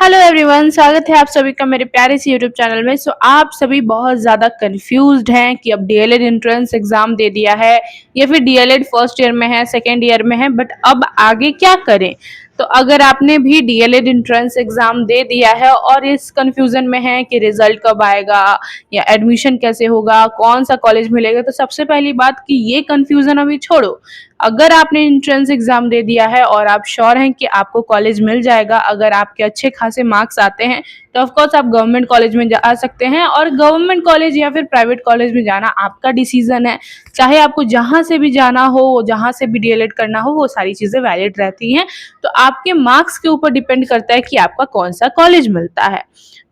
Hello everyone, स्वागत है आप सभी का मेरे प्यारे से यूट्यूब चैनल में। आप सभी बहुत ज़्यादा कंफ्यूज्ड हैं कि अब डीएलएड एंट्रेंस एग्ज़ाम दे दिया है या फिर डीएलएड फर्स्ट ईयर में है, सेकेंड ईयर में है, बट अब आगे क्या करें। तो अगर आपने भी डीएलएड एंट्रेंस एग्ज़ाम दे दिया है और इस कंफ्यूजन में है कि रिजल्ट कब आएगा या एडमिशन कैसे होगा, कौन सा कॉलेज मिलेगा, तो सबसे पहली बात कि ये कंफ्यूजन अभी छोड़ो। अगर आपने एंट्रेंस एग्जाम दे दिया है और आप श्योर हैं कि आपको कॉलेज मिल जाएगा, अगर आपके अच्छे खासे मार्क्स आते हैं, तो ऑफ कोर्स आप गवर्नमेंट कॉलेज में जा सकते हैं। और गवर्नमेंट कॉलेज या फिर प्राइवेट कॉलेज में जाना आपका डिसीजन है। चाहे आपको जहां से भी जाना हो, जहां से भी डीएलएड करना हो, वो सारी चीजें वैलिड रहती हैं। तो आपके मार्क्स के ऊपर डिपेंड करता है कि आपका कौन सा कॉलेज मिलता है।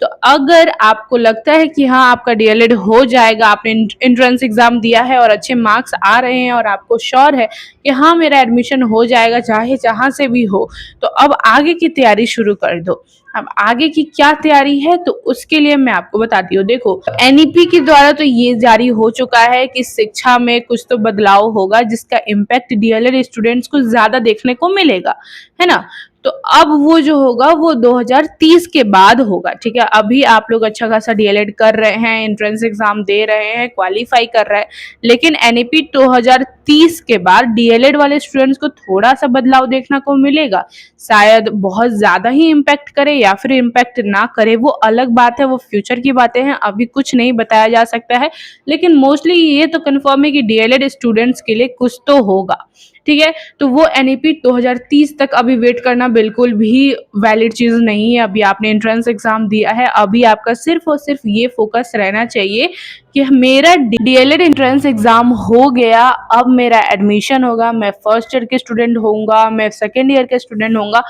तो अगर आपको लगता है कि हाँ आपका डीएलएड हो जाएगा, आपने एंट्रेंस एग्जाम दिया है और अच्छे मार्क्स आ रहे हैं और आपको श्योर है कि हाँ मेरा एडमिशन हो जाएगा चाहे जहाँ से भी हो, तो अब आगे की तैयारी शुरू कर दो। अब आगे की क्या तैयारी है तो उसके लिए मैं आपको बताती हूँ। देखो, एनईपी के द्वारा तो ये जारी हो चुका है कि शिक्षा में कुछ तो बदलाव होगा जिसका इम्पैक्ट डीएलएड स्टूडेंट्स को ज्यादा देखने को मिलेगा, है ना। तो अब वो जो होगा वो 2030 के बाद होगा, ठीक है। अभी आप लोग अच्छा खासा डीएलएड कर रहे हैं, एंट्रेंस एग्जाम दे रहे हैं, क्वालिफाई कर रहे हैं, लेकिन एनईपी 2030 के बाद डीएलएड वाले स्टूडेंट्स को थोड़ा सा बदलाव देखने को मिलेगा। शायद बहुत ज्यादा ही इम्पैक्ट करे या फिर इम्पैक्ट ना करे, वो अलग बात है, वो फ्यूचर की बातें हैं, अभी कुछ नहीं बताया जा सकता है। लेकिन मोस्टली ये तो कंफर्म है कि डीएलएड स्टूडेंट्स के लिए कुछ तो होगा, ठीक है। तो वो एनईपी 2030 तक अभी वेट करना बिल्कुल भी वैलिड चीज नहीं है। अभी आपने एंट्रेंस एग्जाम दिया है, अभी आपका सिर्फ और सिर्फ ये फोकस रहना चाहिए कि मेरा डीएलएड एंट्रेंस एग्जाम हो गया, अब मेरा एडमिशन होगा, मैं फर्स्ट ईयर के स्टूडेंट होऊंगा, मैं सेकेंड ईयर के स्टूडेंट होऊंगा,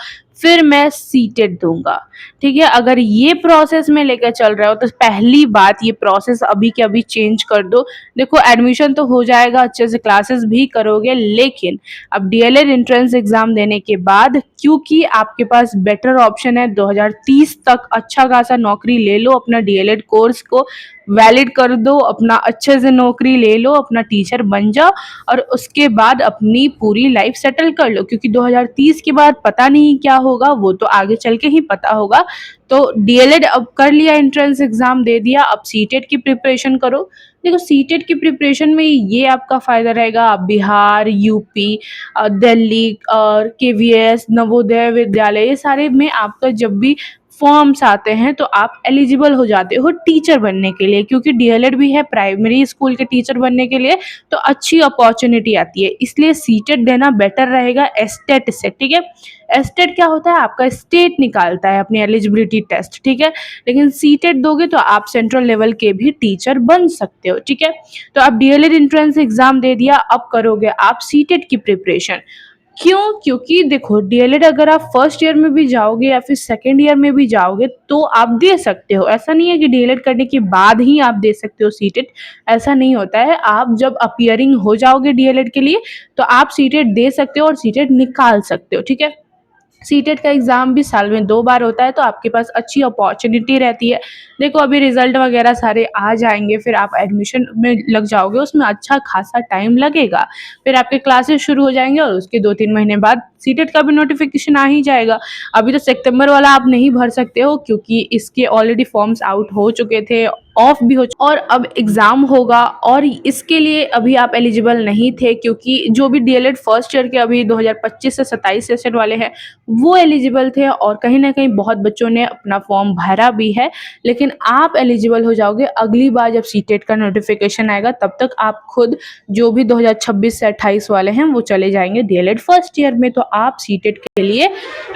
फिर मैं सीटेड दूंगा, ठीक है। अगर ये प्रोसेस में लेकर चल रहे हो तो पहली बात, ये प्रोसेस अभी के अभी चेंज कर दो। देखो, एडमिशन तो हो जाएगा, अच्छे से क्लासेस भी करोगे, लेकिन अब डीएलएड एंट्रेंस एग्जाम देने के बाद क्योंकि आपके पास बेटर ऑप्शन है, 2030 तक अच्छा खासा नौकरी ले लो, अपना डीएलएड कोर्स को वैलिड कर दो, अपना अच्छे से नौकरी ले लो, अपना टीचर बन जाओ और उसके बाद अपनी पूरी लाइफ सेटल कर लो, क्योंकि 2030 के बाद पता नहीं क्या होगा, वो तो आगे चल के ही पता होगा। तो डीएलएड अब कर लिया, एंट्रेंस एग्जाम दे दिया, अब सीटेट की प्रिपरेशन करो। देखो, सीटेट की प्रिपरेशन में ये आपका फायदा रहेगा, आप बिहार, यूपी, दिल्ली और केवीएस, नवोदय विद्यालय, ये सारे में आपका जब भी फॉर्म्स आते हैं तो आप एलिजिबल हो जाते हो टीचर बनने के लिए, क्योंकि डीएलएड भी है प्राइमरी स्कूल के टीचर बनने के लिए, तो अच्छी अपॉर्चुनिटी आती है। इसलिए सीटेट देना बेटर रहेगा एस्टेट से, ठीक है। एस्टेट क्या होता है, आपका स्टेट निकालता है अपनी एलिजिबिलिटी टेस्ट, ठीक है। लेकिन सीटेट दोगे तो आप सेंट्रल लेवल के भी टीचर बन सकते हो, ठीक है। तो आप डीएलएड एंट्रेंस एग्जाम दे दिया, अब करोगे आप सीटेट की प्रिपरेशन। क्यों? क्योंकि देखो, डीएलएड अगर आप फर्स्ट ईयर में भी जाओगे या फिर सेकेंड ईयर में भी जाओगे तो आप दे सकते हो। ऐसा नहीं है कि डीएलएड करने के बाद ही आप दे सकते हो सीटेट, ऐसा नहीं होता है। आप जब अपियरिंग हो जाओगे डीएलएड के लिए तो आप सीटेट दे सकते हो और सीटेट निकाल सकते हो, ठीक है। सीटेट का एग्ज़ाम भी साल में 2 बार होता है, तो आपके पास अच्छी अपॉर्चुनिटी रहती है। देखो, अभी रिजल्ट वगैरह सारे आ जाएंगे, फिर आप एडमिशन में लग जाओगे, उसमें अच्छा खासा टाइम लगेगा। फिर आपके क्लासेस शुरू हो जाएंगे और उसके 2-3 महीने बाद सीटेट का भी नोटिफिकेशन आ ही जाएगा। अभी तो सितंबर वाला आप नहीं भर सकते हो क्योंकि इसके ऑलरेडी फॉर्म्स आउट हो चुके थे, ऑफ भी हो और अब एग्ज़ाम होगा, और इसके लिए अभी आप एलिजिबल नहीं थे, क्योंकि जो भी डीएलएड फर्स्ट ईयर के अभी 2025 से 27 सेशन वाले हैं वो एलिजिबल थे, और कहीं ना कहीं बहुत बच्चों ने अपना फॉर्म भरा भी है। लेकिन आप एलिजिबल हो जाओगे अगली बार जब सीटेट का नोटिफिकेशन आएगा, तब तक आप खुद जो भी 2026 से 28 वाले हैं वो चले जाएंगे डीएलएड फर्स्ट ईयर में, तो आप सीटेट के लिए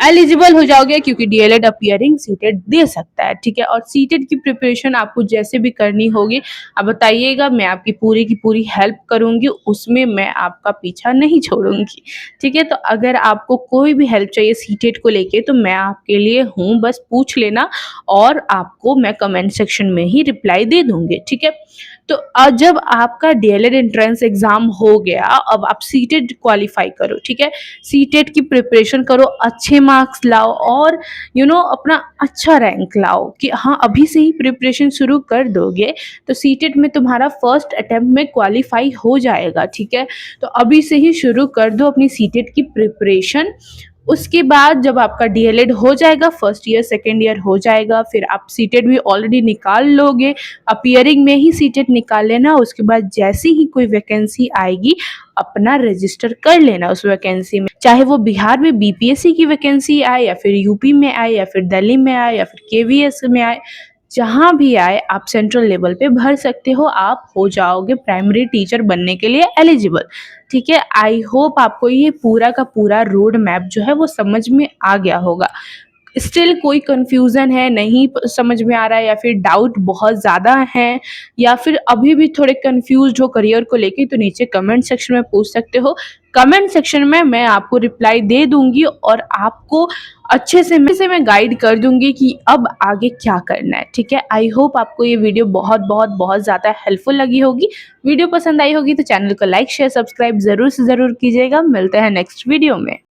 एलिजिबल हो जाओगे, क्योंकि डीएलएड अपीयरिंग सीटेट दे सकता है, ठीक है। और सीटेट की प्रिपरेशन आपको जैसे भी करनी होगी आप बताइएगा, मैं आपकी पूरी हेल्प करूंगी, उसमें मैं आपका पीछा नहीं छोड़ूंगी, ठीक है। तो अगर आपको कोई भी हेल्प चाहिए सीटेट को लेके तो मैं आपके लिए हूँ, बस पूछ लेना और आपको मैं कमेंट सेक्शन में ही रिप्लाई दे दूंगी, ठीक है। तो जब आपका डीएलएड एंट्रेंस एग्जाम हो गया, अब आप सीटेट क्वालिफाई करो, ठीक है। सीटेट की प्रिपरेशन करो, अच्छे मार्क्स लाओ और अपना अच्छा रैंक लाओ, कि हाँ अभी से ही प्रिपरेशन शुरू कर दोगे तो सीटेट में तुम्हारा फर्स्ट अटेम्प्ट में क्वालिफाई हो जाएगा, ठीक है। तो अभी से ही शुरू कर दो अपनी सीटेट की प्रिपरेशन। उसके बाद जब आपका डीएलएड हो जाएगा, फर्स्ट ईयर सेकेंड ईयर हो जाएगा, फिर आप सीटेट भी ऑलरेडी निकाल लोगे, अपीयरिंग में ही सीटेट निकाल लेना। उसके बाद जैसे ही कोई वैकेंसी आएगी अपना रजिस्टर कर लेना उस वैकेंसी में, चाहे वो बिहार में बीपीएससी की वैकेंसी आए या फिर यूपी में आए या फिर दिल्ली में आए या फिर केवीएस में आए, जहाँ भी आए आप सेंट्रल लेवल पे भर सकते हो, आप हो जाओगे प्राइमरी टीचर बनने के लिए एलिजिबल। ठीक है, आई होप आपको ये पूरा का पूरा रोड मैप जो है वो समझ में आ गया होगा। स्टिल कोई कंफ्यूजन है, नहीं समझ में आ रहा है, या फिर डाउट बहुत ज़्यादा है, या फिर अभी भी थोड़े कंफ्यूज्ड हो करियर को लेके, तो नीचे कमेंट सेक्शन में पूछ सकते हो। कमेंट सेक्शन में मैं आपको रिप्लाई दे दूंगी और आपको अच्छे से मैं गाइड कर दूंगी कि अब आगे क्या करना है। ठीक है, आई होप आपको ये वीडियो बहुत बहुत बहुत ज़्यादा हेल्पफुल लगी होगी। वीडियो पसंद आई होगी तो चैनल को लाइक शेयर सब्सक्राइब ज़रूर से ज़रूर कीजिएगा। मिलते हैं नेक्स्ट वीडियो में।